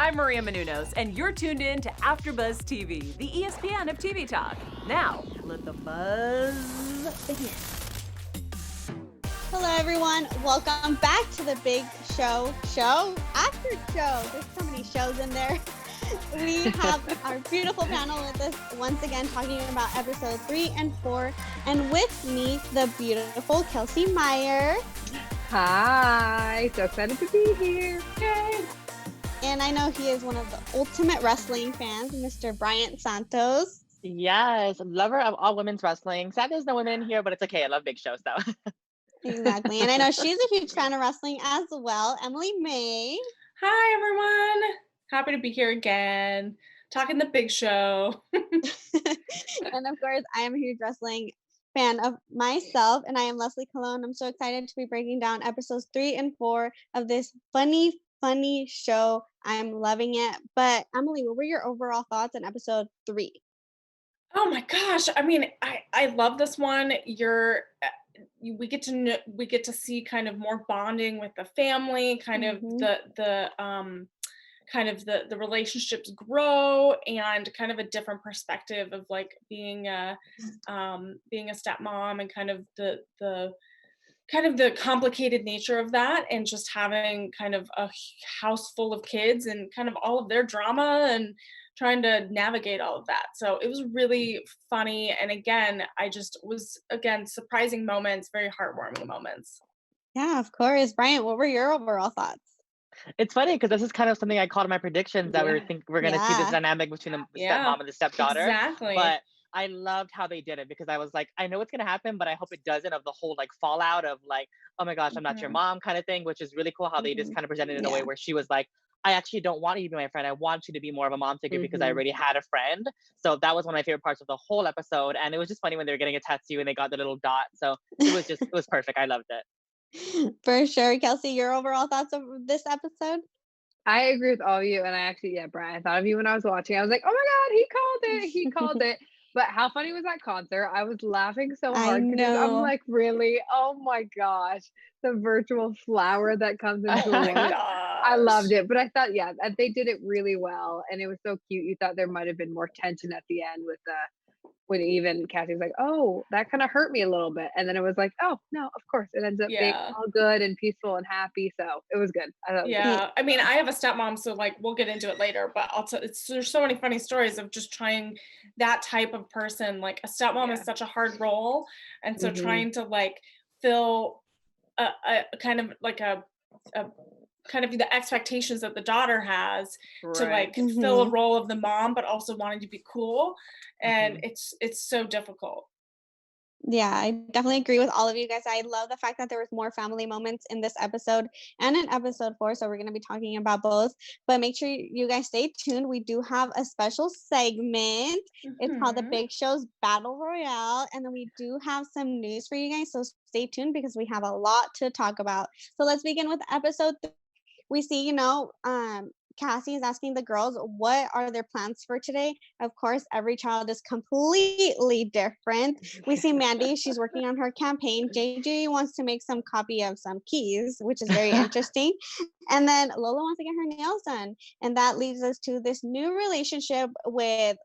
I'm Maria Menounos, and you're tuned in to AfterBuzz TV, the ESPN of TV talk. Now, let the buzz begin. Hello, everyone. Welcome back to the Big Show after show. There's so many shows in there. We have our beautiful panel with us once again talking about episode 3 and 4. And with me, the beautiful Kelsey Meyer. Hi, so excited to be here. Yay. And I know he is one of the ultimate wrestling fans, Mr. Bryant Santos. Yes, lover of all women's wrestling. Sad there's no women here, but it's okay. I love Big Show, so. Exactly. And I know she's a huge fan of wrestling as well. Emily May. Hi, everyone. Happy to be here again, talking the Big Show. And of course, I am a huge wrestling fan of myself, and I am Leslie Colon. I'm so excited to be breaking down episodes 3 and 4 of this funny show. I'm loving it. But Emily, what were your overall thoughts on episode 3? Oh my gosh. I mean, I love this one. We get to see kind of more bonding with the family, kind of the relationships grow, and kind of a different perspective of like being a stepmom, and kind of the complicated nature of that, and just having kind of a house full of kids and kind of all of their drama and trying to navigate all of that. So it was really funny. And again, surprising moments, very heartwarming moments. Yeah, of course. Bryant, what were your overall thoughts? It's funny because this is kind of something I called in my predictions that we're going to see this dynamic between the stepmom and the stepdaughter. Exactly. But I loved how they did it, because I was like, I know it's going to happen, but I hope it doesn't, of the whole like fallout of like, oh my gosh, I'm not your mom kind of thing, which is really cool how they just kind of presented it in a way where she was like, I actually don't want you to be my friend. I want you to be more of a mom figure because I already had a friend. So that was one of my favorite parts of the whole episode. And it was just funny when they were getting a tattoo and they got the little dot. So it was perfect. I loved it. For sure. Kelsey, your overall thoughts of this episode? I agree with all of you. And I actually, Brian, I thought of you when I was watching. I was like, oh my God, he called it. But how funny was that concert? I was laughing so hard because I'm like, really? Oh my gosh. The virtual flower that comes into life. I loved it. But I thought, they did it really well. And it was so cute. You thought there might have been more tension at the end with when even Cassy was like, oh, that kind of hurt me a little bit. And then it was like, oh, no, of course. It ends up being all good and peaceful and happy. So it was good. I mean, I have a stepmom, so like we'll get into it later, but there's so many funny stories of just trying that type of person. Like a stepmom is such a hard role. And so trying to like fill a kind of like a kind of the expectations that the daughter has to like fill a role of the mom, but also wanting to be cool. And it's so difficult. Yeah, I definitely agree with all of you guys. I love the fact that there was more family moments in this episode and in episode 4. So we're going to be talking about both, but make sure you guys stay tuned. We do have a special segment. It's called the Big Show's Battle Royale. And then we do have some news for you guys. So stay tuned because we have a lot to talk about. So let's begin with episode 3. We see, Cassy is asking the girls what are their plans for today. Of course, every child is completely different. We see Mandy, she's working on her campaign. JJ wants to make some copy of some keys, which is very interesting. And then Lola wants to get her nails done. And that leads us to this new relationship with,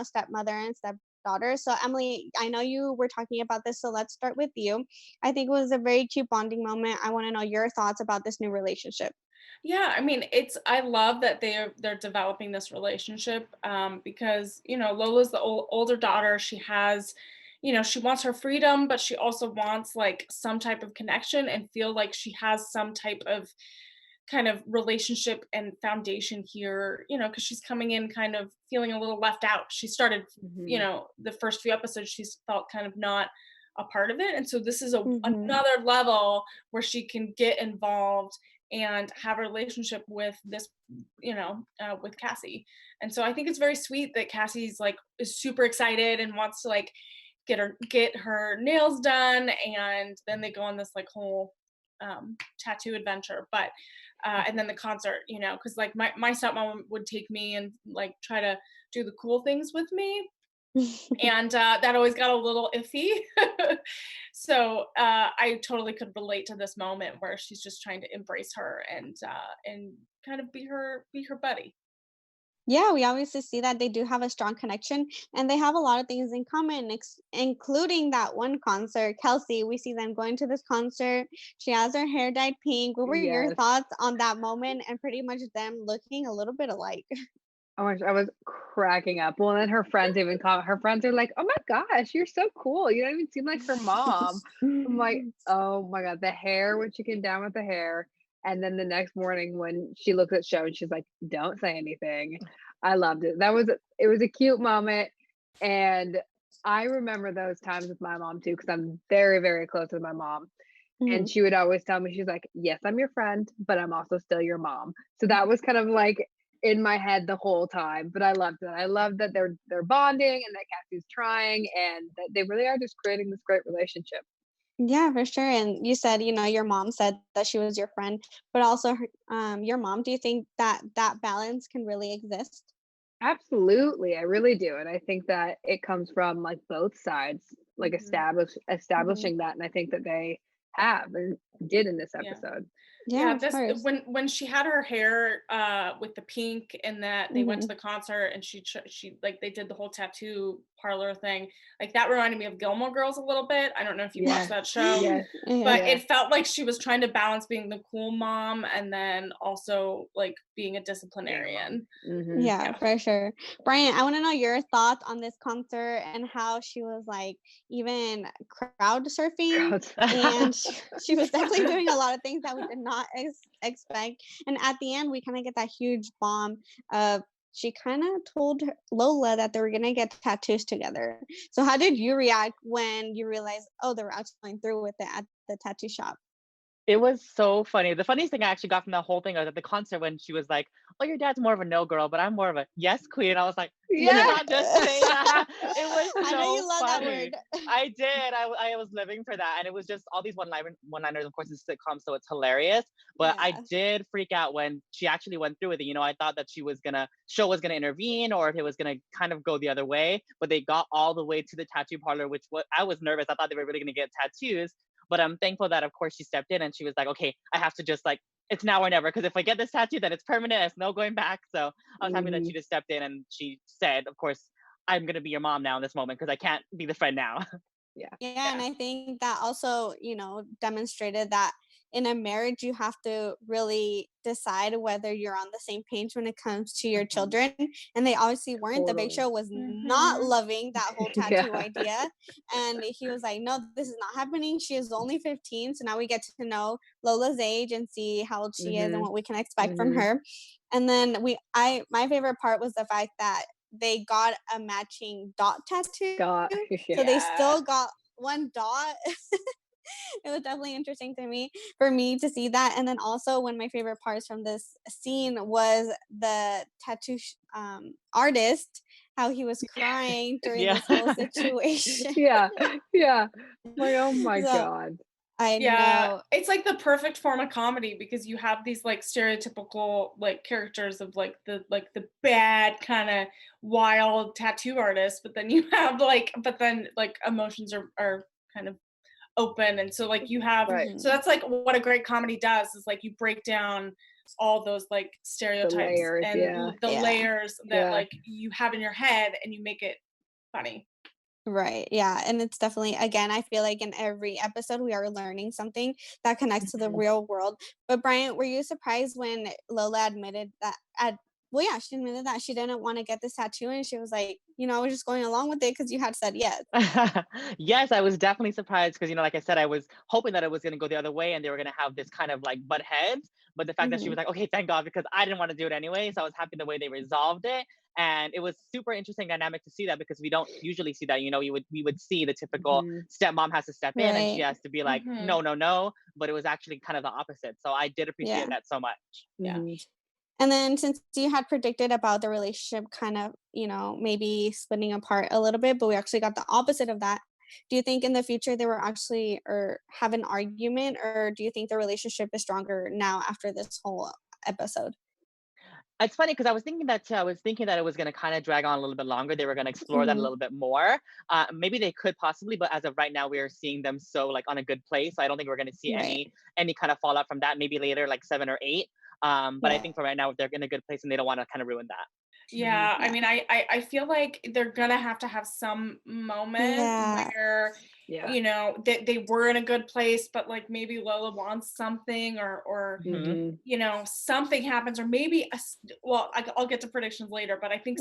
stepmother and stepdaughter. So Emily, I know you were talking about this, so let's start with you. I think it was a very cute bonding moment. I want to know your thoughts about this new relationship. Yeah, I mean, I love that they're developing this relationship because, Lola's the older daughter. She has, she wants her freedom, but she also wants like some type of connection and feel like she has some type of kind of relationship and foundation here, because she's coming in kind of feeling a little left out. She started, the first few episodes, she's felt kind of not a part of it. And so this is another level where she can get involved and have a relationship with this, with Cassy. And so I think it's very sweet that Cassie's like is super excited and wants to like get her nails done, and then they go on this like whole tattoo adventure. But and then the concert, because like my stepmom would take me and like try to do the cool things with me. And that always got a little iffy. So I totally could relate to this moment where she's just trying to embrace her and kind of be her buddy. Yeah, we obviously see that they do have a strong connection and they have a lot of things in common, including that one concert. Kelsey, we see them going to this concert. She has her hair dyed pink. What were your Yes. thoughts on that moment and pretty much them looking a little bit alike? Oh my gosh, I was cracking up. Well, and then her friends even comment. Her friends are like, "Oh my gosh, you're so cool. You don't even seem like her mom." I'm like, "Oh my god, the hair when she came down with the hair." And then the next morning when she looks at Show and she's like, "Don't say anything." I loved it. It was a cute moment. And I remember those times with my mom too, because I'm very, very close with my mom. And Mhm. she would always tell me, she's like, "Yes, I'm your friend, but I'm also still your mom." So that was kind of like in my head the whole time. But I loved that. I love that they're bonding and that Cassy's trying and that they really are just creating this great relationship. Yeah, for sure. And you said, your mom said that she was your friend, but also your mom. Do you think that that balance can really exist? Absolutely, I really do. And I think that it comes from like both sides, like Mhm. Mhm. establishing that. And I think that they have and did in this Yeah. episode. Yeah, Yeah, of this course. when she had her hair with the pink and that they went to Mhm. the concert and she like they did the whole tattoo parlor thing. Like that reminded me of Gilmore Girls a little bit. I don't know if you watched Yes, that show, yes, Yeah. but yes. it felt like she was trying to balance being the cool mom and then also like being a Being a mom. disciplinarian. Hmm. Yeah, Yeah. for sure. Brian, I want to know your thoughts on this concert and how she was like even crowd surfing. And she was definitely doing a lot of things that we did not expect. And at the end, we kind of get that huge bomb of she kind of told Lola that they were going to get tattoos together. So, how did you react when you realized, oh, they were actually going through with it at the tattoo shop? It was so funny. The funniest thing I actually got from that whole thing was at the concert when she was like, "Oh, your dad's more of a no girl, but I'm more of a yes queen." I was like, "Did you Yeah. not just say that?" It was I know so you love that funny. word. I did. I was living for that, and it was just all these one-liners. Of course, it's a sitcom, so it's hilarious. But I Yeah. did freak out when she actually went through with it. I thought that Show was gonna intervene, or if it was gonna kind of go the other way. But they got all the way to the tattoo parlor, which what I was nervous. I thought they were really gonna get tattoos. But I'm thankful that, of course, she stepped in and she was like, okay, I have to just like, it's now or never. Because if I get this tattoo, then it's permanent. It's no going back. So I was happy that she Mhm. just stepped in and she said, of course, I'm going to be your mom now in this moment because I can't be the friend now. Yeah. Yeah, and Yeah. I think that also, demonstrated that in a marriage, you have to really decide whether you're on the same page when it comes to your Mhm. children. And they obviously weren't. The Big Totally. Show was not Mhm. loving that whole tattoo Yeah. idea. And he was like, no, this is not happening. She is only 15. So now we get to know Lola's age and see how old she is and Mhm. what we can expect from Mhm. her. And then my favorite part was the fact that they got a matching dot tattoo. Got So yeah. they Yeah. still got one dot. It was definitely interesting to me for me to see that. And then also one of my favorite parts from this scene was the tattoo artist, how he was crying during Yeah. this whole situation. Yeah. Yeah. Like, oh my So god. I Yeah, know. it's like the perfect form of comedy because you have these like stereotypical like characters of like the bad kind of wild tattoo artist, but then you have but then like emotions are kind of open, and so like you have Right. so Mhm. that's like what a great comedy does is like you break down all those like The stereotypes layers. and Yeah. the Yeah. layers that Yeah. like you have in your head and you make it funny. Right. Yeah. And it's definitely, again, I feel like in every episode, we are learning something that connects to the Mhm. real world. But Brian, were you surprised when Lola admitted that, well, yeah, she admitted that she didn't want to get this tattoo and she was like, I was just going along with it because you had said yes. Yes, I was definitely surprised because, like I said, I was hoping that it was going to go the other way and they were going to have this kind of like butt heads. But the fact that she Hmm. was like, okay, thank God, because I didn't want to do it anyway. So I was happy the way they resolved it. And it was super interesting dynamic to see that because we don't usually see that. We would see the typical Mhm. stepmom has to step in and she Right. has to be like, Hmm. no, no, no. But it was actually kind of the opposite. So I did appreciate Yeah. that so much. Yeah. Mhm. And then since you had predicted about the relationship kind of, maybe splitting apart a little bit, but we actually got the opposite of that. Do you think in the future they were actually or have an argument, or do you think the relationship is stronger now after this whole episode? It's funny because I was thinking that too. I was thinking that it was going to kind of drag on a little bit longer. They were going to explore that a little bit more. Maybe they could possibly, but as of right now, we are seeing them so like on a good place. So I don't think we're going to see any kind of fallout from that. Maybe later, like 7 or 8. But I think for right now, they're in a good place, and they don't want to kind of ruin that. Yeah, I mean, I feel like they're gonna have to have some moment where you know they were in a good place, but like maybe Lola wants something, or you know, something happens, or maybe well, I'll get to predictions later, but I think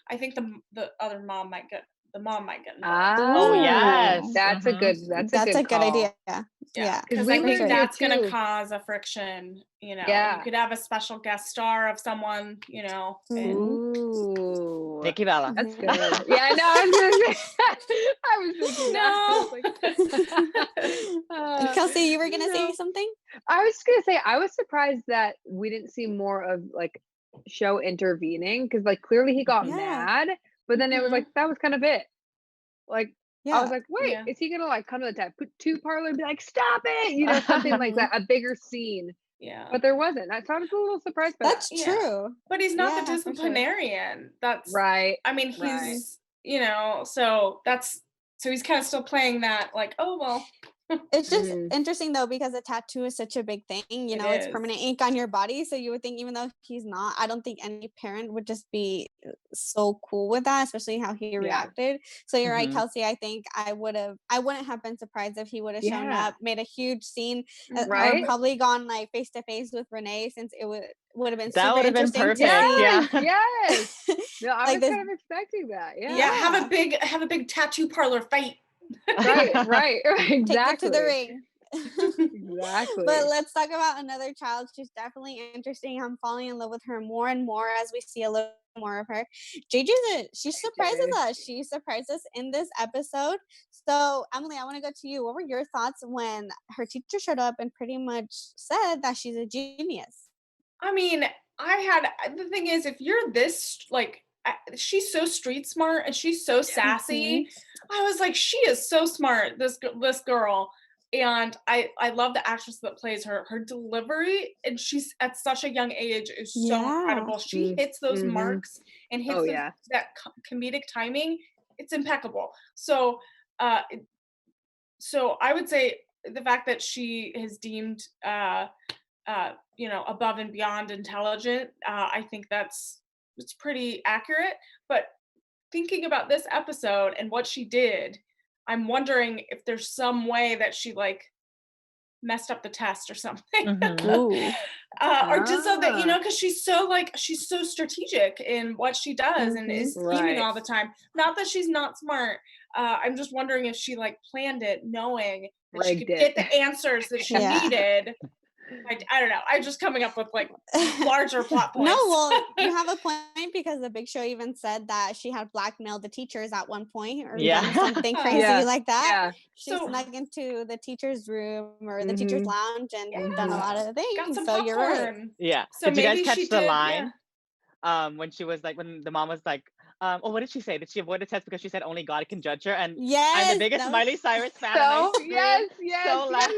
I think the other mom might get involved. Oh yes, that's a good idea. Yeah, because I think that's gonna cause a friction. You know, you could have a special guest star of someone. You know, Ooh, Nikki Bella. That's good. Yeah, no, I was thinking that. Kelsey, you were gonna say something? I was gonna say I was surprised that we didn't see more of like Show intervening, because like clearly he got mad, but then it was like that was kind of it. Like I was like, wait, is he gonna like come to the tattoo parlor and be like, stop it? You know, something like that, a bigger scene. Yeah. But there wasn't. I was a little surprised by That's true. But he's not the disciplinarian. That's right. I mean, he's you know, so he's kind of still playing that like, oh well. It's just interesting though, because a tattoo is such a big thing, you know, it's permanent ink on your body. So you would think, even though he's not, I don't think any parent would just be so cool with that, especially how he reacted. So you're right, Kelsey. I think I wouldn't have been surprised if he would have shown up, made a huge scene, or probably gone like face to face with Renee, since it would have been super interesting. Perfect. Yes. No, I like was kind of expecting that. Yeah, have a big tattoo parlor fight. right, exactly. Take it to the ring. Exactly. But let's talk about another child. She's definitely interesting. I'm falling in love with her more and more as we see a little more of her. she surprises us. She surprised us in this episode. So Emily, I want to go to you. What were your thoughts when her teacher showed up and pretty much said that she's a genius? I mean, the thing is, if you're this like, she's so street smart and she's so sassy. I was like, she is so smart, this girl. And I love the actress that plays her. Her delivery, and she's at such a young age, is so incredible. She hits those marks and hits that comedic timing. It's impeccable. So so I would say the fact that she is deemed you know, above and beyond intelligent, I think it's pretty accurate. But thinking about this episode and what she did, I'm wondering if there's some way that she like messed up the test or something. Or just so that, you know, because she's so strategic in what she does and is scheming all the time. Not that she's not smart. I'm just wondering if she like planned it knowing that she could get the answers that she needed. I don't know. I'm just coming up with like larger plot points. No, well, you have a point, because the Big Show even said that she had blackmailed the teachers at one point, or done something crazy like that. She snuck into the teacher's room or the teacher's lounge and done a lot of things. Got some so popcorn. You're right. Yeah. So did you guys catch the line? When she was like, when the mom was like, what did she say? Did she avoid the test because she said only God can judge her? And I'm the biggest Miley Cyrus fan. So so loud.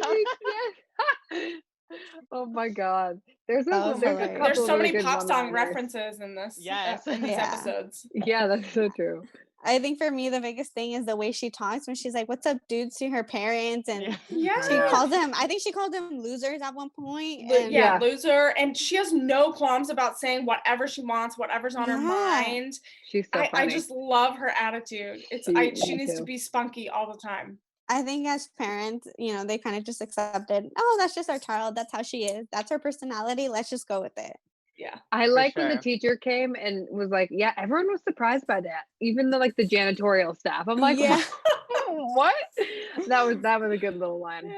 Oh my God. There's so many pop song references in this. In these episodes. Yeah, that's so true. I think for me, the biggest thing is the way she talks when she's like, "What's up, dudes?" to her parents, and she calls them. I think she called them losers at one point. And, loser, and she has no qualms about saying whatever she wants, whatever's on her mind. She's so funny. I just love her attitude. She needs to be spunky all the time. I think as parents, you know, they kind of just accepted, oh, that's just our child. That's how she is. That's her personality. Let's just go with it. Yeah. I like when the teacher came and was like, yeah, everyone was surprised by that. Even the like the janitorial staff. I'm like, what? That was a good little line.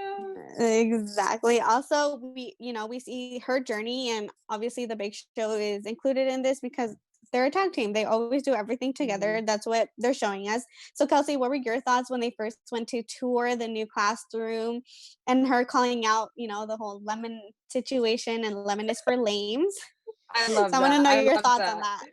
Yeah. Exactly. Also, we see her journey, and obviously the Big Show is included in this because they're a tag team. They always do everything together. That's what they're showing us. So Kelsey, what were your thoughts when they first went to tour the new classroom and her calling out, you know, the whole lemon situation and lemon is for lames? I love that. I want to know your thoughts on that.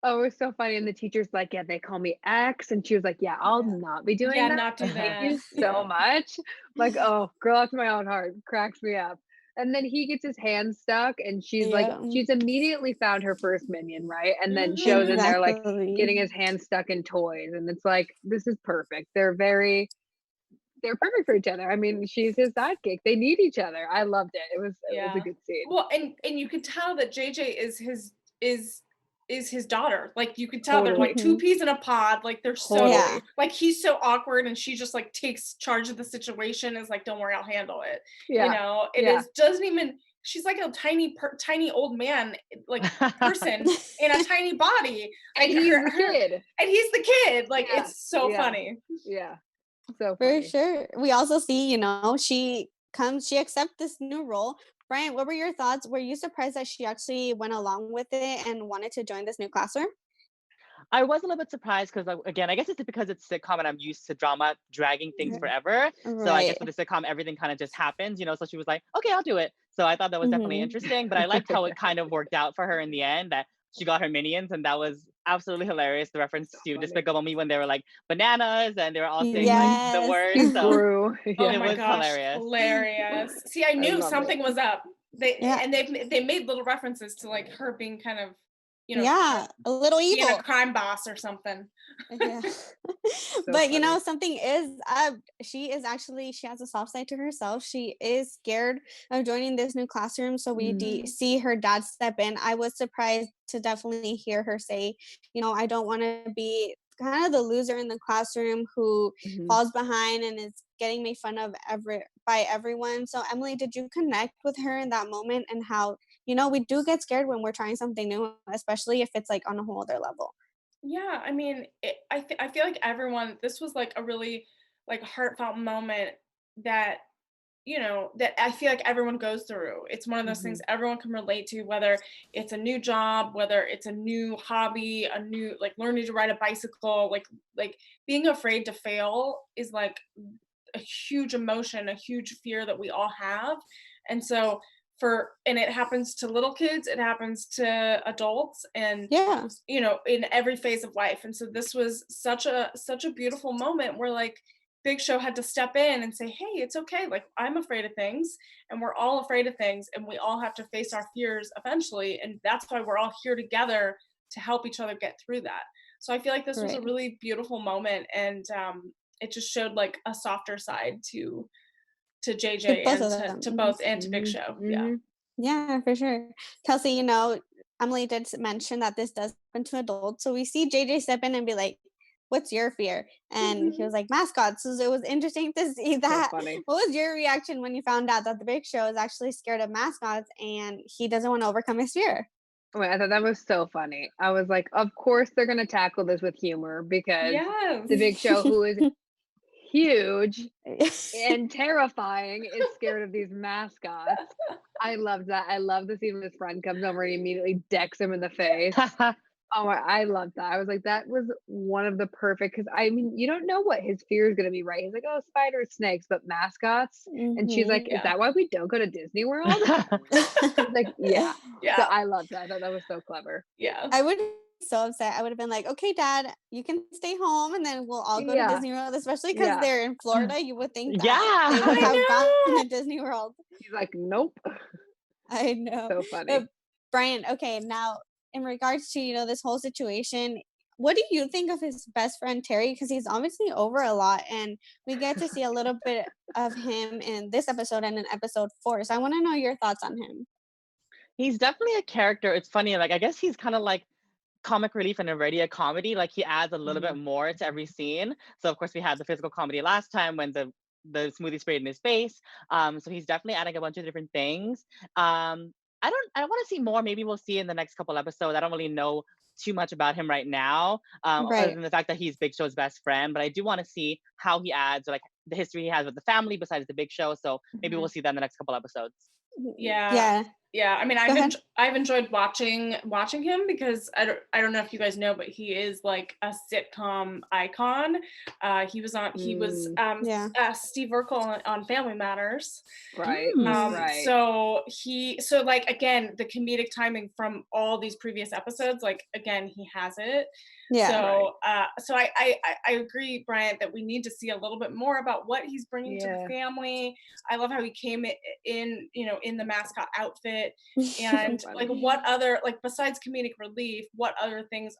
Oh, it was so funny. And the teacher's like, yeah, they call me X. And she was like, yeah, I'll not be doing that. Not do that. Thank you so much. Like, oh, girl, that's my own heart. Cracks me up. And then he gets his hand stuck, and she's like, she's immediately found her first minion, right? And then shows in there like getting his hand stuck in toys, and it's like, this is perfect. They're perfect for each other. I mean, she's his sidekick. They need each other. I loved it. It was a good scene. Well, and you could tell that JJ is his daughter. Like you could tell they're like two peas in a pod. Like they're so like he's so awkward, and she just like takes charge of the situation. Is like, don't worry, I'll handle it. You know, doesn't even. She's like a tiny old man, like person in a tiny body. And he's the kid. And he's the kid. Like it's so funny. Yeah. So funny. For sure. We also see, you know, she accepts this new role. Brian, what were your thoughts? Were you surprised that she actually went along with it and wanted to join this new classroom? I was a little bit surprised because, again, I guess it's because it's sitcom and I'm used to drama dragging things forever. So I guess with the sitcom, everything kind of just happens, you know. So she was like, okay, I'll do it. So I thought that was definitely interesting, but I liked how it kind of worked out for her in the end, that she got her minions, and that was absolutely hilarious. The reference to Despicable Me when they were like bananas and they were all saying like the words. So oh my gosh, hilarious. See, I knew something was up. They made little references to like her being kind of, you know, a little evil, a crime boss or something. But you know, something is up. She has a soft side to herself. She is scared of joining this new classroom, so we see her dad step in. I was surprised to definitely hear her say, you know, I don't want to be kind of the loser in the classroom who falls behind and is getting made fun of by everyone. So Emily, did you connect with her in that moment, and how, you know, we do get scared when we're trying something new, especially if it's like on a whole other level? Yeah, I mean, I feel like this was like a really like heartfelt moment that, you know, that I feel like everyone goes through. It's one of those things everyone can relate to, whether it's a new job, whether it's a new hobby, a new, like learning to ride a bicycle, like being afraid to fail is like a huge emotion, a huge fear that we all have. And so and it happens to little kids, it happens to adults, and you know, in every phase of life. And so this was such a beautiful moment where like Big Show had to step in and say, hey, it's okay, like I'm afraid of things, and we're all afraid of things, and we all have to face our fears eventually, and that's why we're all here together to help each other get through that. So I feel like this was a really beautiful moment, and it just showed like a softer side to JJ and to both and to Big Show. Yeah, for sure. Kelsey, you know, Emily did mention that this does happen to adults. So we see JJ step in and be like, what's your fear? And he was like, mascots. So it was interesting to see that. So what was your reaction when you found out that the Big Show is actually scared of mascots and he doesn't want to overcome his fear? Oh, I thought that was so funny. I was like, of course they're going to tackle this with humor, because the Big Show, who is huge and terrifying, is scared of these mascots. I loved that. I love the scene when his friend comes over and he immediately decks him in the face. Oh, I love that. I was like, that was one of the perfect, because I mean, you don't know what his fear is going to be, right? He's like, oh, spiders, snakes, but mascots. And she's like, is that why we don't go to Disney World? Like, yeah. So I loved that. I thought that was so clever. Yeah. I would be so upset. I would have been like, okay, Dad, you can stay home and then we'll all go to Disney World, especially because they're in Florida. You would think that they would have gone to Disney World. He's like, nope. I know. So funny. But Brian, okay, now in regards to, you know, this whole situation, what do you think of his best friend Terry? Because he's obviously over a lot, and we get to see a little bit of him in this episode and in episode 4. So I want to know your thoughts on him. He's definitely a character. It's funny, like I guess he's kind of like comic relief and already a comedy. Like he adds a little bit more to every scene. So of course we had the physical comedy last time when the smoothie sprayed in his face. So he's definitely adding a bunch of different things. I want to see more. Maybe we'll see in the next couple episodes. I don't really know too much about him right now, other than the fact that he's Big Show's best friend. But I do want to see how he adds, or like the history he has with the family besides the Big Show. So maybe we'll see that in the next couple episodes. Yeah. Yeah, I mean, Go ahead. I've enjoyed watching him because I don't know if you guys know, but he is like a sitcom icon. He was Yeah. Steve Urkel on Family Matters. Right. Mm. Right. So like again, the comedic timing from all these previous episodes, like again, he has it. Yeah. So so I agree, Bryant, that we need to see a little bit more about what he's bringing to the Yeah. family. I love how he came in, in the mascot outfit, So and funny. like what other, like besides comedic relief, what other things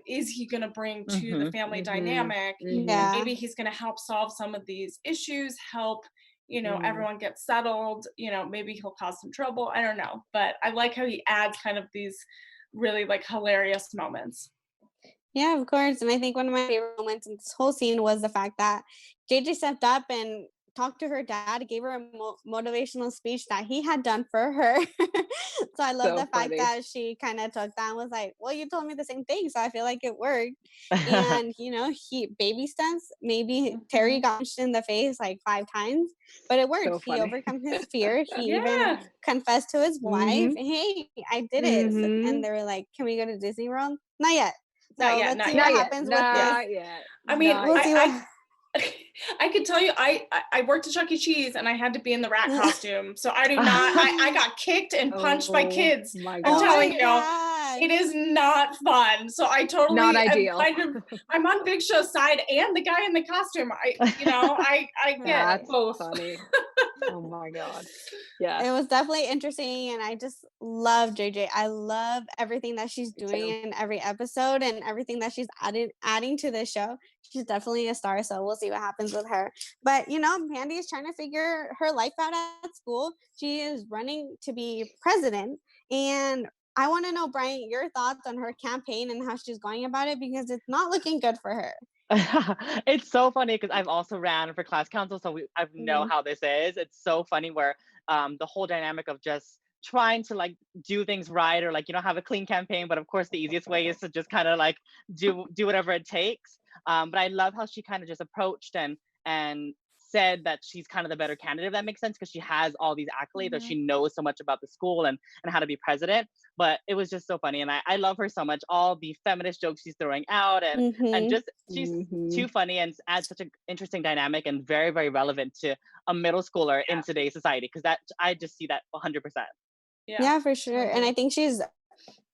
is he going to bring to the family dynamic? And Yeah. maybe he's going to help solve some of these issues, help Mhm. everyone get settled. Maybe he'll cause some trouble, I don't know, but I like how he adds kind of these really like hilarious moments. Yeah, of course. And I think one of my favorite moments in this whole scene was the fact that JJ stepped up and talked to her dad, gave her a motivational speech that he had done for her. So I love So the fact funny. that she kind of took that and was like, well, you told me the same thing. So I feel like it worked. And, he baby steps, maybe Terry got punched in the face like 5 times, but it worked. So He funny. overcome his fear. He even Yeah. confessed to his wife, Mhm. hey, I did it. Mhm. And they were like, can we go to Disney World? Not yet. So Not yet, let's not see yet. what Not yet. happens with this. Not yet. I mean, Not We'll yet. see what. I could tell you, I worked at Chuck E. Cheese and I had to be in the rat costume. So I do not, I got kicked and punched by Oh kids. my I'm Oh God. telling my you, gosh. it is not fun. So I totally Not am ideal. I'm on Big Show's side and the guy in the costume. I get That's both. funny. Oh my God. It Yes. was definitely interesting, and I just love JJ. I love everything that she's Me doing too. in every episode and everything that she's adding to the show. She's definitely a star, so we'll see what happens with her. But Mandy is trying to figure her life out at school. She is running to be president, and I want to know, Brian, your thoughts on her campaign and how she's going about it, because it's not looking good for her. It's so funny because I've also ran for class council, so I know Mhm. how this is. It's so funny where the whole dynamic of just trying to like do things right or like have a clean campaign, but of course the easiest way is to just kind of like do whatever it takes. But I love how she kind of just approached and said that she's kind of the better candidate, if that makes sense, because she has all these accolades that she knows so much about the school and how to be president. But it was just so funny, and I love her so much. All the feminist jokes she's throwing out, and Mhm. just she's Mhm. too funny and adds such an interesting dynamic and very, very relevant to a middle schooler in today's society, because that I just see that 100%. Yeah, for sure. And I think she's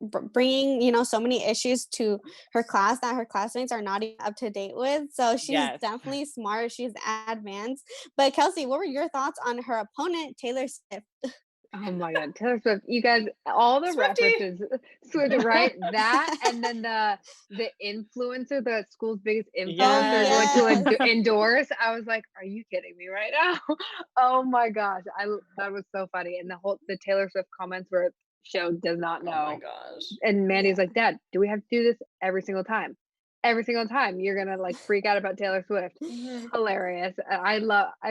bringing so many issues to her class that her classmates are not even up to date with. So she's Yes. definitely smart. She's advanced. But Kelsey, what were your thoughts on her opponent, Taylor Swift? Oh my God, Taylor Swift, you guys, all the Swiftie. references, Swift, right? That and then the influencer, the school's biggest influencer, Yes. going to endorse. I was like, are you kidding me right now? Oh my gosh, that was so funny, and the Taylor Swift comments where show does not Oh my know, gosh. and Mandy's Yeah. like, Dad, do we have to do this every single time? Every single time you're gonna like freak out about Taylor Swift. Hilarious. I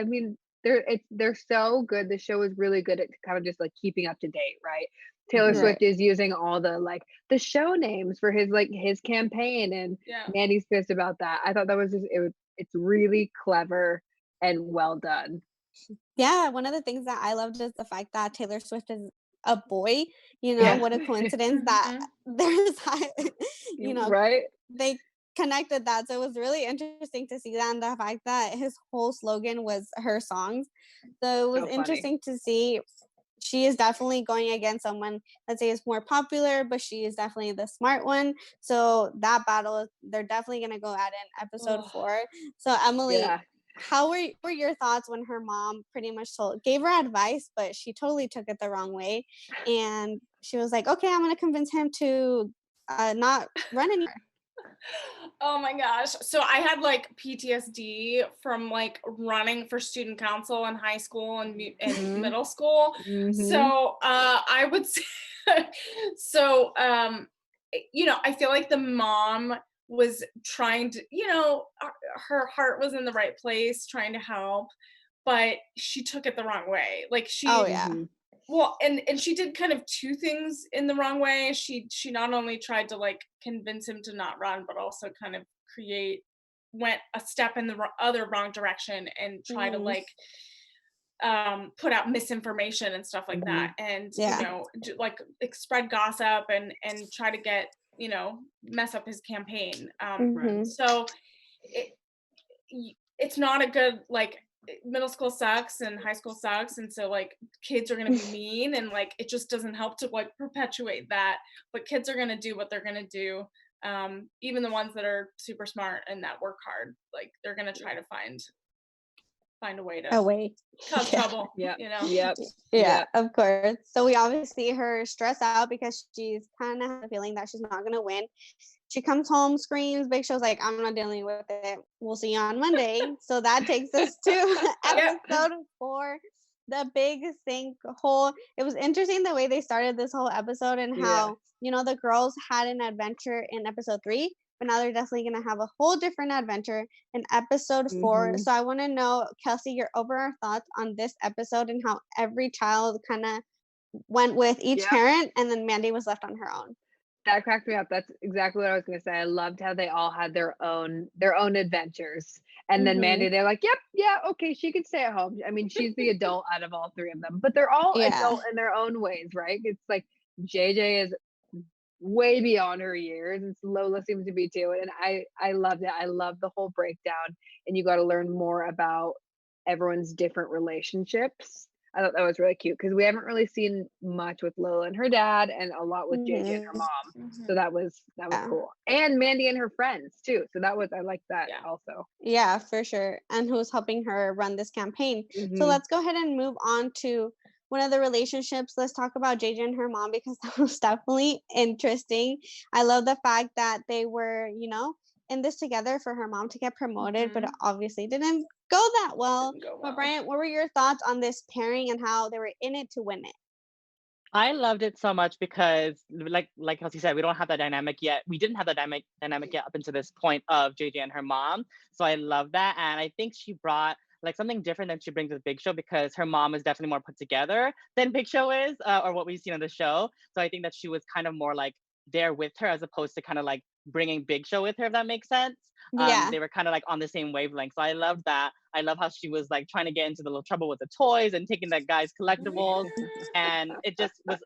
mean, they're so good. The show is really good at kind of just like keeping up to date, right? Taylor Right. Swift is using all the show names for his campaign, and Yeah. Mandy's pissed about that. I thought that was it's really clever and well done. Yeah, one of the things that I loved is the fact that Taylor Swift is a boy. Yeah. What a coincidence that there's Right? they connected that. So it was really interesting to see that, and the fact that his whole slogan was her songs. So it was So funny. interesting to see. She is definitely going against someone, let's say, is more popular, but she is definitely the smart one. So that battle, they're definitely going to go at it in episode 4. So Emily, Yeah. how were your thoughts when her mom pretty much gave her advice, but she totally took it the wrong way, and she was like, okay, I'm going to convince him to not run anymore. Oh my gosh. So I had like PTSD from like running for student council in high school and middle school. So I would say, so I feel like the mom was trying to, her heart was in the right place, trying to help, but she took it the wrong way. Like Oh yeah. well, and she did kind of 2 things in the wrong way. She not only tried to like convince him to not run, but also kind of went a step in the other wrong direction and try to like put out misinformation and stuff like that, and you know, like spread gossip and try to get, you know, mess up his campaign. So it's not a good, like, middle school sucks and high school sucks, and so like kids are gonna be mean, and like it just doesn't help to like perpetuate that. But kids are gonna do what they're gonna do. Even the ones that are super smart and that work hard, like they're gonna try to find a way to cause trouble. You know. Yeah, of course. So we obviously see her stress out because she's kind of have a feeling that she's not gonna win. She comes home, screams. Big Show's like, I'm not dealing with it. We'll see you on Monday. So that takes us to episode 4, the big sinkhole. It was interesting the way they started this whole episode and how, you know, the girls had an adventure in episode 3, but now they're definitely going to have a whole different adventure in episode 4. So I want to know, Kelsey, your overall thoughts on this episode and how every child kind of went with each parent, and then Mandy was left on her own. That cracked me up. That's exactly what I was gonna say. I loved how they all had their own adventures. And then Mandy, they're like, yep, yeah, okay, she can stay at home. I mean, she's the adult out of all 3 of them, but they're all adult in their own ways, right? It's like JJ is way beyond her years, and Lola seems to be too. And I loved it. I love the whole breakdown, and you got to learn more about everyone's different relationships. I thought that was really cute because we haven't really seen much with Lola and her dad, and a lot with JJ and her mom. So that was cool. And Mandy and her friends too. So I like that also. Yeah, for sure. And who's helping her run this campaign. So let's go ahead and move on to one of the relationships. Let's talk about JJ and her mom, because that was definitely interesting. I love the fact that they were, you know, in this together for her mom to get promoted, but it obviously didn't go that well. But Bryant, what were your thoughts on this pairing and how they were in it to win it? I loved it so much because, like Kelsey said, we don't have that dynamic yet. We didn't have that dynamic yet up until this point of JJ and her mom. So I love that, and I think she brought like something different than she brings with Big Show, because her mom is definitely more put together than Big Show is, or what we've seen on the show. So I think that she was kind of more like there with her, as opposed to kind of like bringing Big Show with her, if that makes sense. They were kind of like on the same wavelength. So I love that. I love how she was like trying to get into the little trouble with the toys and taking that guy's collectibles. And it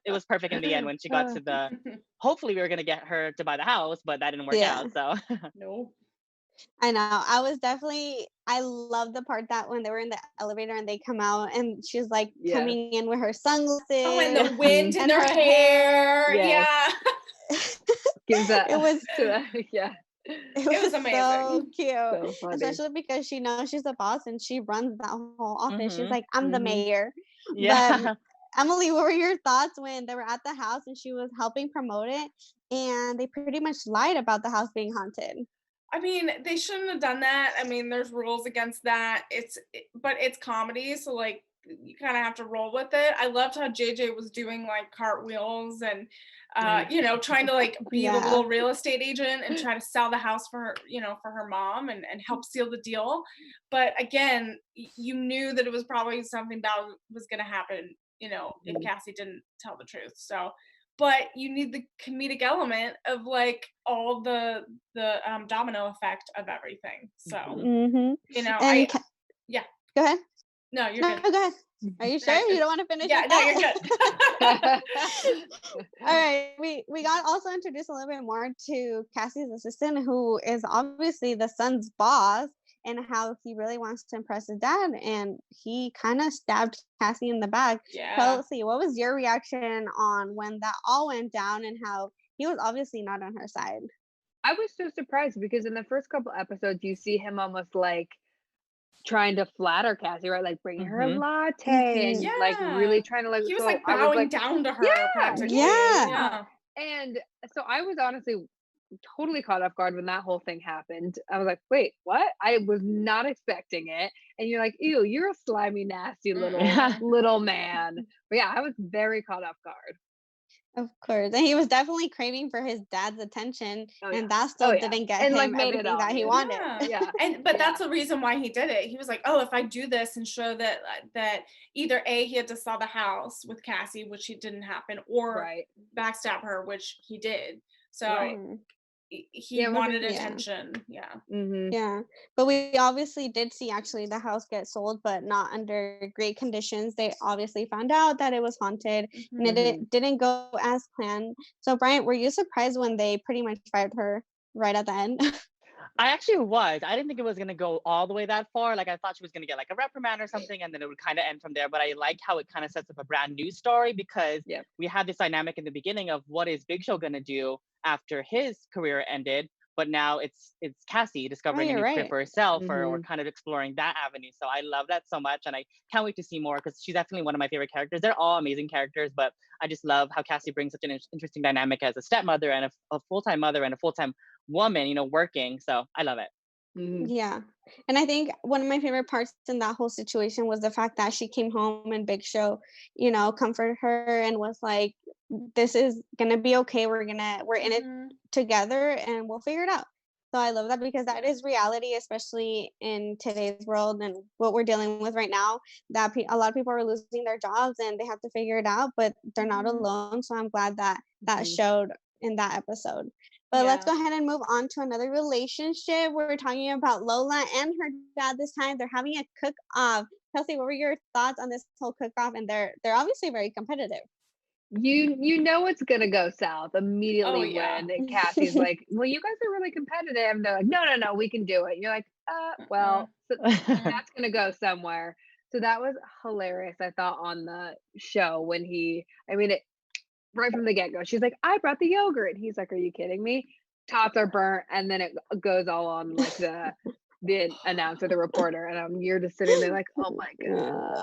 was perfect in the end when she got to the, hopefully we were going to get her to buy the house, but that didn't work out. So no. I know. I love the part that when they were in the elevator and they come out and she's like coming in with her sunglasses. Oh, and the wind in her hair. Gives that. It was It was amazing. So cute. So especially because she knows she's the boss and she runs that whole office. She's like, I'm the mayor. Yeah. But Emily, what were your thoughts when they were at the house and she was helping promote it and they pretty much lied about the house being haunted? I mean, they shouldn't have done that. I mean, there's rules against that. But it's comedy, so like you kind of have to roll with it. I loved how JJ was doing like cartwheels and you know, trying to like be the little real estate agent and try to sell the house for her, you know, for her mom and help seal the deal. But again, you knew that it was probably something bad was going to happen, you know, if Cassy didn't tell the truth. So, but you need the comedic element of like all the domino effect of everything. So, you know, and go ahead. No, you're good. Go ahead. Are you sure you don't want to finish? Yeah, no, you're good. All right, we got also introduced a little bit more to Cassy's assistant, who is obviously the son's boss, and how he really wants to impress his dad, and he kind of stabbed Cassy in the back. Kelsey, what was your reaction on when that all went down and how he was obviously not on her side? I was so surprised because in the first couple episodes, you see him almost like trying to flatter Cassy, right? Like bringing her a latte and like really trying to like. He was like bowing down to her practically. And so I was honestly totally caught off guard when that whole thing happened. I was like, wait, what? I was not expecting it. And you're like, ew, you're a slimy, nasty little man. But yeah, I was very caught off guard. Of course. And he was definitely craving for his dad's attention. And that still didn't get him like, everything that he wanted. But that's the reason why he did it. He was like, oh, if I do this and show that either A, he had to sell the house with Cassy, which he didn't happen, or backstab her, which he did. So he wanted attention. Yeah. Yeah, but we obviously did see actually the house get sold, but not under great conditions. They obviously found out that it was haunted, and it didn't go as planned. So Bryant, were you surprised when they pretty much fired her right at the end? I actually was. I didn't think it was going to go all the way that far. Like, I thought she was going to get like a reprimand or something, and then it would kind of end from there. But I like how it kind of sets up a brand new story, because we had this dynamic in the beginning of what is Big Show going to do after his career ended. But now it's Cassy discovering a new career for herself, or kind of exploring that avenue. So I love that so much, and I can't wait to see more, because she's definitely one of my favorite characters. They're all amazing characters, but I just love how Cassy brings such an interesting dynamic as a stepmother and a full-time mother and a full-time woman, you know, working. So I love it. Yeah. And I think one of my favorite parts in that whole situation was the fact that she came home and Big Show, you know, comforted her and was like, this is gonna be okay. We're in it together and we'll figure it out. So I love that, because that is reality, especially in today's world and what we're dealing with right now, that a lot of people are losing their jobs and they have to figure it out, but they're not alone. So I'm glad that that showed in that episode. But let's go ahead and move on to another relationship. We're talking about Lola and her dad this time. They're having a cook-off. Kelsey, what were your thoughts on this whole cook-off? And they're obviously very competitive. You know it's gonna go south immediately when Cassy's like, well, you guys are really competitive. And they're like, no, we can do it. And you're like, well, so that's gonna go somewhere. So that was hilarious, I thought, on the show when right from the get-go, she's like, I brought the yogurt. And he's like, are you kidding me? Tots are burnt, and then it goes all on like the announcer, the reporter, and you're just sitting there like, oh my god.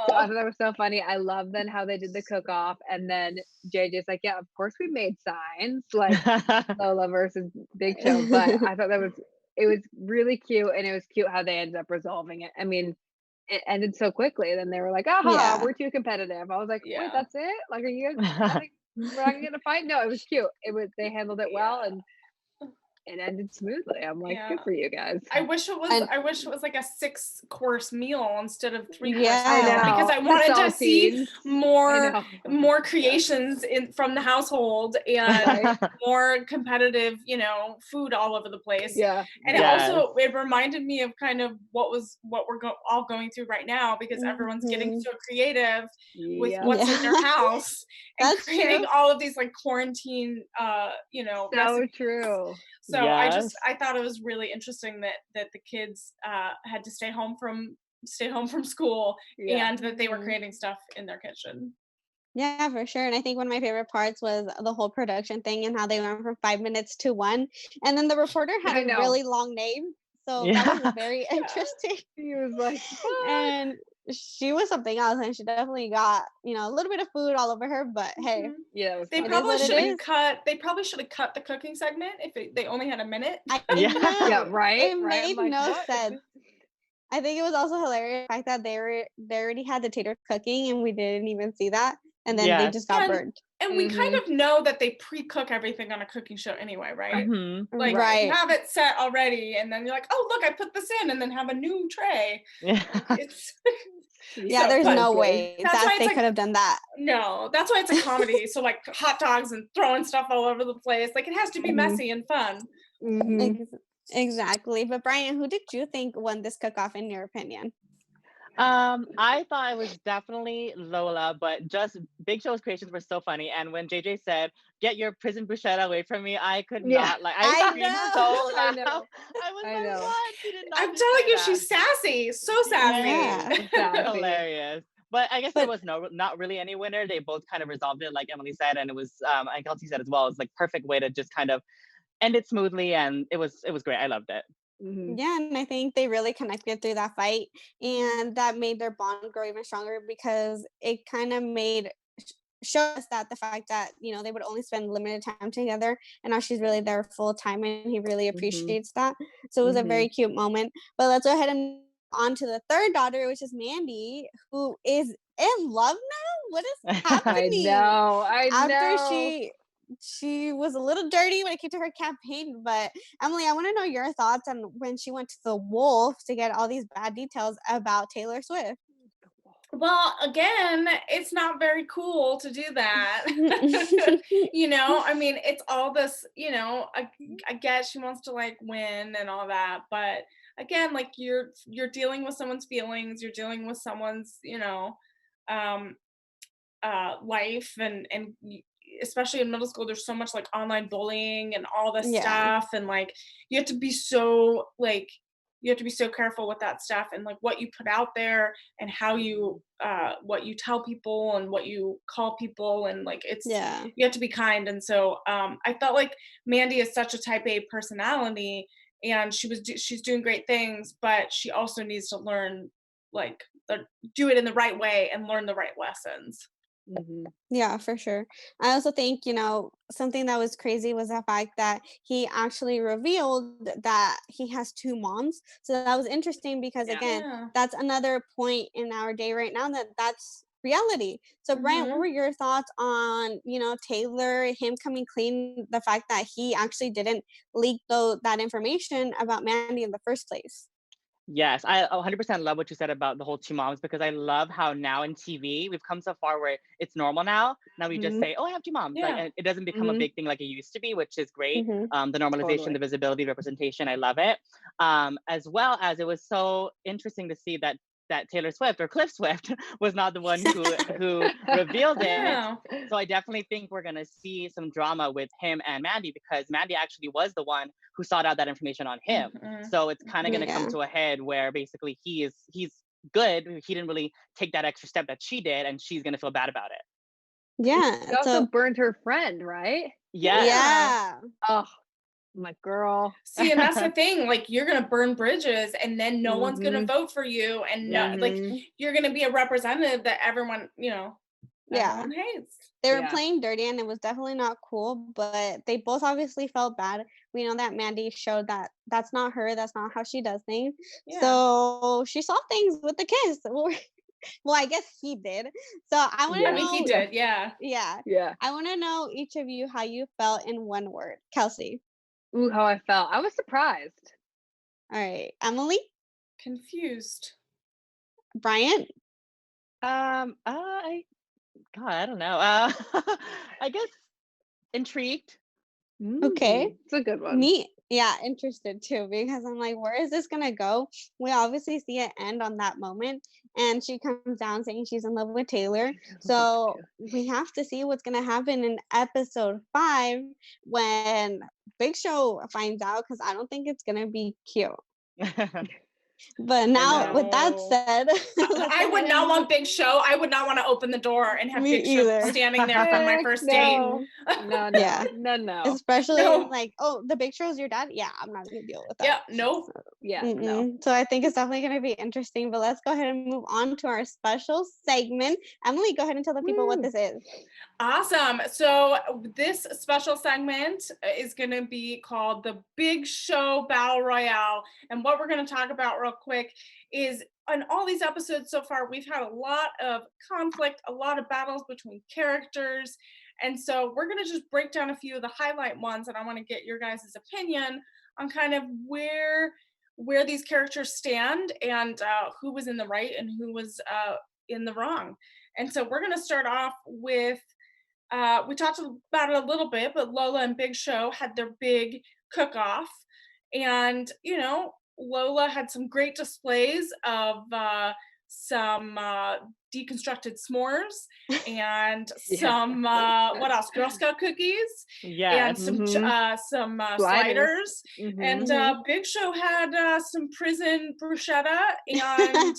So I thought that was so funny. I love then how they did the cook-off, and then JJ's like, yeah, of course we made signs, like Lola versus Big Show. But I thought it was really cute, and it was cute how they ended up resolving it. I mean, it ended so quickly. Then they were like, we're too competitive. I was like, wait, that's it? Like, are you guys we're not gonna get a fight? No, it was cute. They handled it well, and it ended smoothly. I'm like, good for you guys. I wish it was like a 6-course meal instead of 3 course I meal, know. because I wanted to see more creations from the household and more competitive, you know, food all over the place. And it reminded me of kind of what we're all going through right now, because everyone's getting so creative with what's in their house and creating all of these like quarantine you know, recipes. True. So I thought it was really interesting that the kids had to stay home from school and that they were creating stuff in their kitchen. Yeah, for sure. And I think one of my favorite parts was the whole production thing and how they went from 5 minutes to 1. And then the reporter had a really long name. So that was very interesting. He was like, what? And she was something else, and she definitely got, you know, a little bit of food all over her, but hey. They probably should have cut the cooking segment if they only had a minute. Right. It made no sense. I think it was also hilarious the fact that they already had the tater cooking and we didn't even see that, and then they just got burned. And we kind of know that they pre-cook everything on a cooking show anyway, right? Like you have it set already, and then you're like, oh look, I put this in, and then have a new tray. There's no way that they could have done that. No, that's why it's a comedy. So like hot dogs and throwing stuff all over the place, like it has to be messy and fun. Exactly. But Brian, who did you think won this cook-off in your opinion? I thought it was definitely Lola, but just Big Show's creations were so funny. And when JJ said, "Get your prison bruschetta away from me," I could not. Like, I screamed so loud. I was like, "What? She did not." I'm telling you, she's sassy, so sassy. Hilarious. But I guess there was not really any winner. They both kind of resolved it, like Emily said, and it was, and Kelsey said as well. It's like perfect way to just kind of end it smoothly, and it was great. I loved it. Yeah, and I think they really connected through that fight, and that made their bond grow even stronger, because it kind of show us that the fact that, you know, they would only spend limited time together, and now she's really there full time, and he really appreciates that. So it was a very cute moment. But let's go ahead and on to the third daughter, which is Mandy, who is in love now. What is happening? I know. After she was a little dirty when it came to her campaign. But Emily, I want to know your thoughts on when she went to the Wolf to get all these bad details about Taylor Swift. Well, again, it's not very cool to do that. You know, I mean, it's all this, you know, I guess she wants to like win and all that, but again, like you're dealing with someone's feelings, you're dealing with someone's, you know, um life especially in middle school there's so much like online bullying and all this Yeah. stuff, and like you have to be so like you have to be so careful with that stuff and like what you put out there and how you what you tell people and what you call people, and like it's Yeah. you have to be kind. And so I felt like Mandy is such a type A personality, and she's doing great things, but she also needs to learn like do it in the right way and learn the right lessons. Mhm. Yeah, for sure. I also think, something that was crazy was the fact that he actually revealed that he has two moms. So that was interesting because, Yeah. again, Yeah. that's another point in our day right now that's reality. So, Brian, what Mhm. were your thoughts on, Taylor, him coming clean, the fact that he actually didn't leak that information about Mandy in the first place? Yes, I 100% love what you said about the whole two moms, because I love how now in TV we've come so far where it's normal now. Now we just Mhm. say, "Oh, I have two moms," like, Yeah. and it doesn't become a Mhm. big thing like it used to be, which is great. Mm-hmm. The normalization, the Totally. visibility, representation, I love it. As well as it was so interesting to see that Taylor Swift or Cliff Swift was not the one who revealed it. Yeah. So I definitely think we're gonna see some drama with him and Mandy, because Mandy actually was the one who sought out that information on him. Mhm. So it's kind of going to come Yeah. to a head where basically he's good. He didn't really take that extra step that she did, and she's going to feel bad about it. Yeah. He also So, burned her friend, right? Yes. Yeah. yeah. Oh, my girl. See, and that's the thing, like you're gonna burn bridges and then no one's gonna Mhm. vote for you, and no Yes. like Mhm. you're gonna be a representative that everyone, Yeah. everyone hates. They were Yeah. playing dirty and it was definitely not cool, but they both obviously felt bad. We know that Mandy showed that that's not her, that's not how she does things. Yeah. So she saw things with the kiss. Well, I guess he did. So I want to I Yeah. mean, he know, did, yeah. yeah, Yeah. I want to know each of you how you felt in one word. Kelsey. Ooh, how I felt. I was surprised. All right. Emily, Confused. Bryant, I don't know. I guess intrigued. okay. It's a good one. Me, yeah, interested too, because I'm like, where is this gonna go? We obviously see it end on that moment, and she comes down saying she's in love with Taylor. So we have to see what's gonna happen in episode 5 when Big Show finds out, because I don't think it's gonna be cute. But now, with that know. said, I would not want Big Show. I would not want to open the door and have Me Big Show either. standing there for my Heck first date. no. No, Yeah. no. especially No. like, oh, the Big Show's your dad. Yeah, I'm not gonna deal with that. Yeah, nope. Yeah, no. So I think it's definitely going to be interesting, but let's go ahead and move on to our special segment. Emily, go ahead and tell the people what Woo. this is. Awesome. So this special segment is going to be called the Big Show Battle Royale. And what we're going to talk about real quick is on all these episodes so far, we've had a lot of conflict, a lot of battles between characters. And so we're going to just break down a few of the highlight ones, and I want to get your guys' opinion on kind of where these characters stand and who was in the right and who was in the wrong. And so we're going to start off with we talked about it a little bit, but Lola and Big Show had their big cook-off, and Lola had some great displays of some deconstructed s'mores and some what else? Girl Scout cookies and Yes. some sliders. Mhm. And Big Show had some prison bruschetta and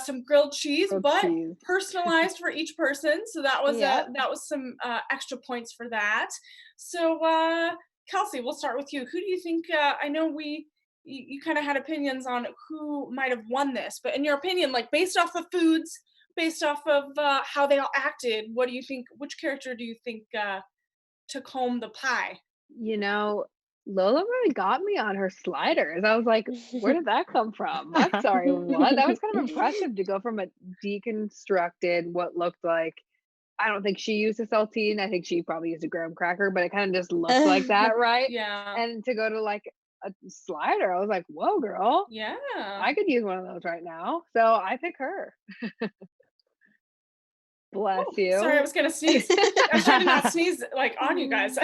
some grilled cheese, but personalized for each person. So that was that was some extra points for that. So Kelsey, we'll start with you. Who do you think? I know you kind of had opinions on who might have won this, but in your opinion, like based off of foods, based off of how they all acted, what do you think? Which character do you think took home the pie? Lola really got me on her sliders. I was like, where did that come from? I'm sorry, what? That was kind of impressive to go from a deconstructed, what looked like, I don't think she used a saltine. I think she probably used a graham cracker, but it kind of just looked like that, right? Yeah. And to go to like a slider. I was like, whoa, girl. Yeah. I could use one of those right now. So I pick her. Bless you. Sorry, I was gonna sneeze. I was trying to not sneeze like on you guys.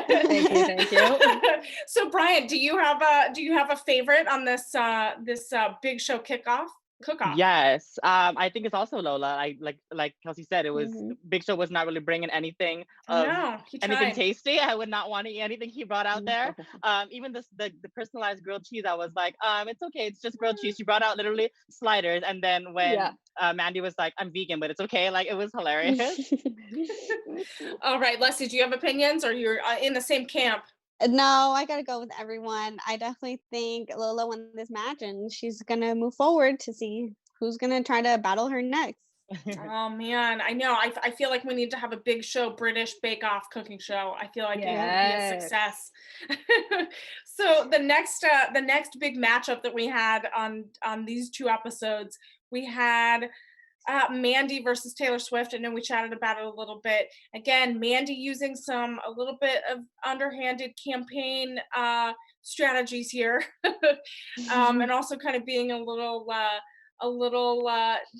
Thank you. So Brian, do you have a favorite on this Big Show cook-off? Yes, I think it's also Lola. I like Kelsey said, it was Big Show was not really bringing anything of anything tasty. I would not want to eat anything he brought out there. Even the personalized grilled cheese, I was like, it's okay, it's just grilled cheese. She brought out literally sliders, and then when Mandy was like, I'm vegan, but it's okay. Like, it was hilarious. All right, Leslie, do you have opinions, or you're in the same camp? No, I gotta go with everyone. I definitely think Lola won this match, and she's gonna move forward to see who's gonna try to battle her next. Oh man, I know. I feel like we need to have a Big Show British Bake Off cooking show. I feel like it would be a success. So the next big matchup that we had on these 2 episodes, we had Mandy versus Taylor Swift. I know we chatted about it a little bit. Again, Mandy using a little bit of underhanded campaign strategies here, and also kind of being a little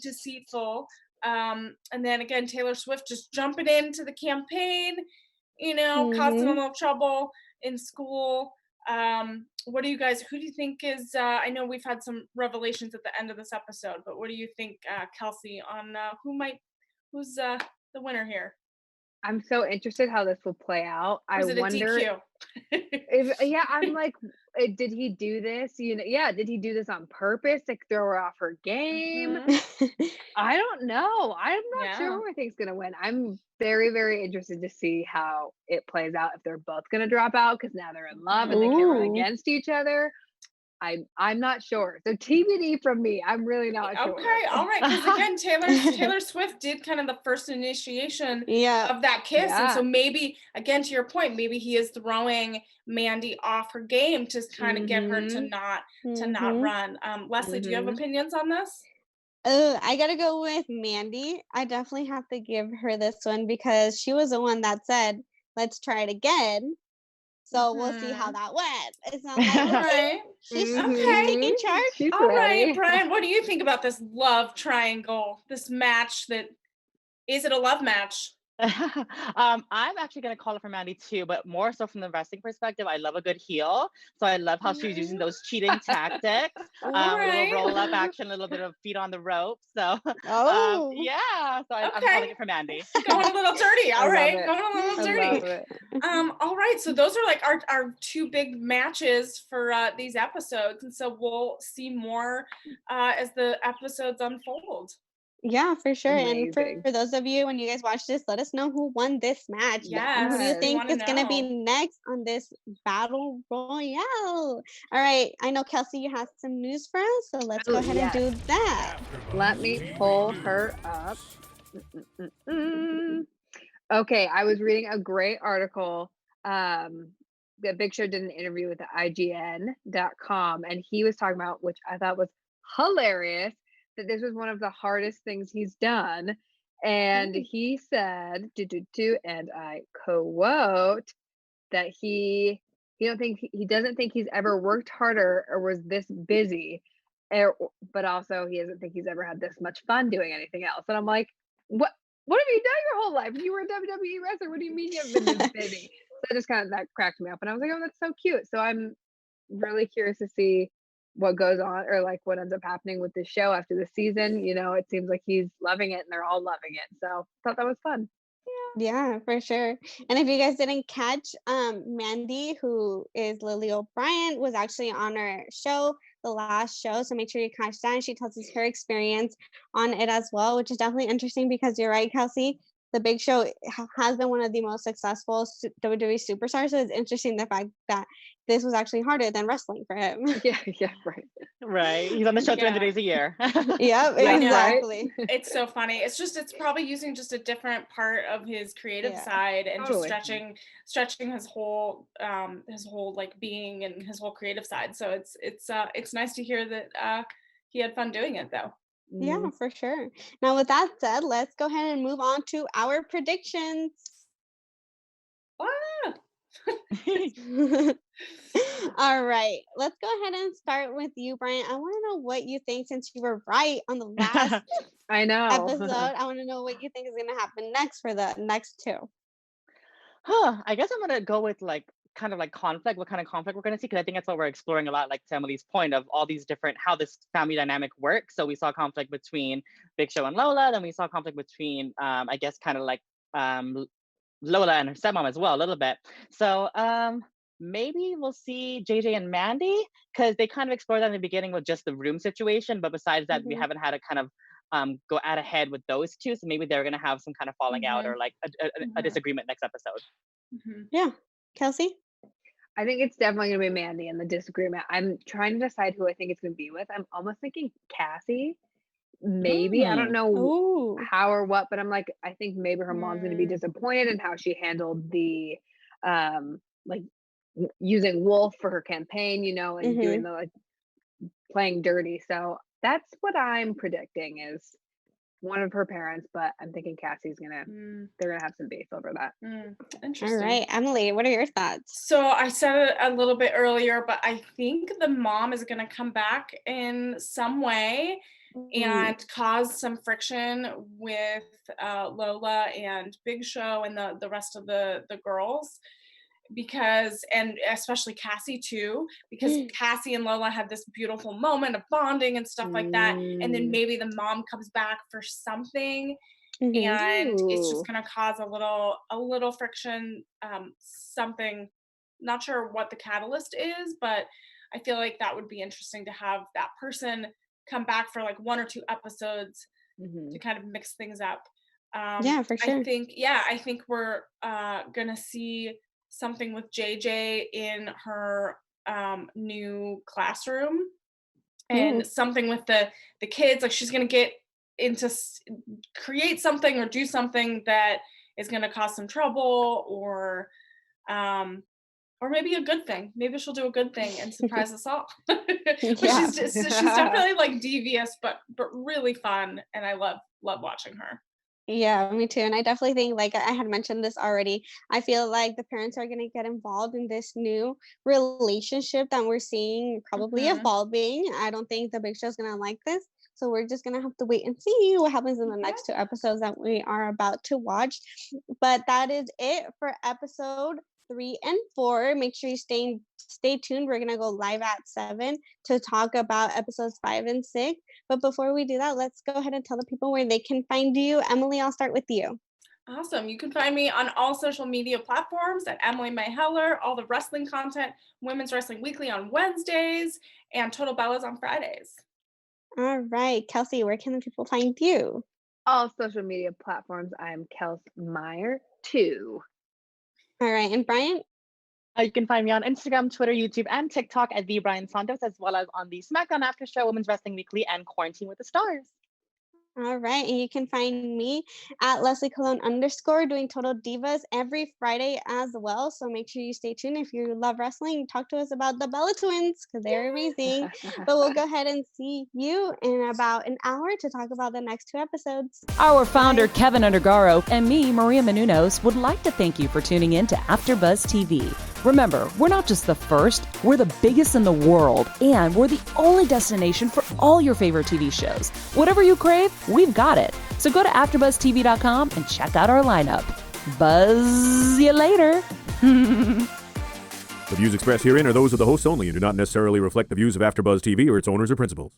deceitful. And then again, Taylor Swift just jumping into the campaign, causing a little trouble in school. What do you guys, who do you think is, I know we've had some revelations at the end of this episode, but what do you think, Kelsey, on who's the winner here? I'm so interested how this will play out. I wonder if, I'm like, did he do this? Did he do this on purpose to throw her off her game? I don't know. I'm not sure who I think is gonna win. I'm very, very interested to see how it plays out, if they're both gonna drop out because now they're in love and they can't run against each other. I'm not sure. So TBD from me. I'm really not sure. Okay, all right. Because again, Taylor Swift did kind of the first initiation of that kiss, and so maybe, again, to your point, maybe he is throwing Mandy off her game to kind of get her to not run. Leslie, do you have opinions on this? I gotta go with Mandy. I definitely have to give her this one because she was the one that said, "Let's try it again." So we'll see how that went. It's not like, she's taking charge. All right, Brian, what do you think about this love triangle, this match is it a love match? I'm actually going to call it for Mandy too, but more so from the wrestling perspective. I love a good heel, so I love how she's using those cheating tactics, a little roll up action, a little bit of feet on the rope. So so I'm calling it for Mandy. Going a little dirty. All right, going a little dirty. All right, so those are like our 2 big matches for these episodes, and so we'll see more as the episodes unfold. Yeah, for sure. Amazing. And for those of you, when you guys watch this, let us know who won this match. Yes, who do you think is going to be next on this battle royale? All right. I know, Kelsey, you have some news for us, so let's go ahead and do that. Let me pull her up. Okay, I was reading a great article. The Big Show did an interview with the IGN.com, and he was talking about, which I thought was hilarious, that this was one of the hardest things he's done. And he said, and I quote, that he doesn't think he's ever worked harder or was this busy, but also he doesn't think he's ever had this much fun doing anything else. And I'm like, what have you done your whole life? You were a WWE wrestler. What do you mean you haven't been this busy? So just that cracked me up, and I was like, oh, that's so cute. So I'm really curious to see what goes on, or like what ends up happening with this show after the season. It seems like he's loving it and they're all loving it. So I thought that was fun. Yeah, for sure. And if you guys didn't catch, Mandy, who is Lily O'Brien, was actually on our show, the last show. So make sure you catch that. And she tells us her experience on it as well, which is definitely interesting because you're right, Kelsey. The Big Show has been one of the most successful WWE superstars. So it's interesting the fact that this was actually harder than wrestling for him. Yeah, right. Right. He's on the show 300 days a year. Yep, exactly. It's so funny. It's probably using just a different part of his creative side and just stretching his whole like being and his whole creative side. So it's nice to hear that he had fun doing it though. Yeah, for sure. Now, with that said, let's go ahead and move on to our predictions. All right, let's go ahead and start with you, Brian. I want to know what you think since you were right on the last I know. episode. I want to know what you think is going to happen next for the next two. I guess I'm gonna go with like kind of like conflict, what kind of conflict we're gonna see, because I think that's what we're exploring a lot, like to Emily's point of all these different how this family dynamic works. So we saw conflict between Big Show and Lola, then we saw conflict between I guess kind of like Lola and her stepmom as well, a little bit. So maybe we'll see JJ and Mandy, because they kind of explored that in the beginning with just the room situation, but besides that, we haven't had a kind of go at a head with those two. So maybe they're gonna have some kind of falling out or like a disagreement next episode. Yeah, Kelsey. I think it's definitely gonna be Mandy in the disagreement. I'm trying to decide who I think it's gonna be with. I'm almost thinking Cassy. Maybe I don't know how or what, but I'm like, I think maybe her mom's gonna be disappointed in how she handled the like using Wolf for her campaign, you know, and doing the like playing dirty. So that's what I'm predicting is one of her parents, but I'm thinking Cassie's they're gonna have some beef over that. Interesting. All right, Emily, what are your thoughts? So I said it a little bit earlier, but I think the mom is gonna come back in some way and cause some friction with Lola and Big Show and the rest of the girls. Because, and especially Cassy too, because Cassy and Lola had this beautiful moment of bonding and stuff like that, and then maybe the mom comes back for something, and it's just gonna cause a little friction, something, not sure what the catalyst is, but I feel like that would be interesting to have that person come back for like 1 or 2 episodes to kind of mix things up. Yeah, for sure. I think we're gonna see something with JJ in her new classroom, and something with the kids. Like she's gonna get into create something or do something that is gonna cause some trouble, or maybe a good thing. Maybe she'll do a good thing and surprise us all. But she's definitely like devious, but really fun, and I love watching her. Yeah, me too. And I definitely think, like I had mentioned this already, I feel like the parents are going to get involved in this new relationship that we're seeing probably evolving. I don't think the Big Show's going to like this. So we're just going to have to wait and see what happens in the next 2 episodes that we are about to watch. But that is it for episode 3 and 4. Make sure you stay tuned. We're gonna go live at 7 to talk about episodes 5 and 6. But before we do that, let's go ahead and tell the people where they can find you. Emily, I'll start with you. Awesome. You can find me on all social media platforms at Emily May Heller, all the wrestling content, Women's Wrestling Weekly on Wednesdays, and Total Bellas on Fridays. All right, Kelsey, where can the people find you? All social media platforms. I'm Kels Meyer 2. All right, and Brian? You can find me on Instagram, Twitter, YouTube, and TikTok at the Brian Santos, as well as on the SmackDown After Show, Women's Wrestling Weekly, and Quarantine with the Stars. All right, and you can find me at Leslie Colon _ doing Total Divas every Friday as well. So make sure you stay tuned. If you love wrestling, talk to us about the Bella Twins because they're amazing. But we'll go ahead and see you in about an hour to talk about the next 2 episodes. Our founder, Kevin Undergaro, and me, Maria Menounos, would like to thank you for tuning in to AfterBuzz TV. Remember, we're not just the first, we're the biggest in the world, and we're the only destination for all your favorite TV shows. Whatever you crave, we've got it. So go to AfterBuzzTV.com and check out our lineup. Buzz you later. The views expressed herein are those of the hosts only and do not necessarily reflect the views of AfterBuzz TV or its owners or principals.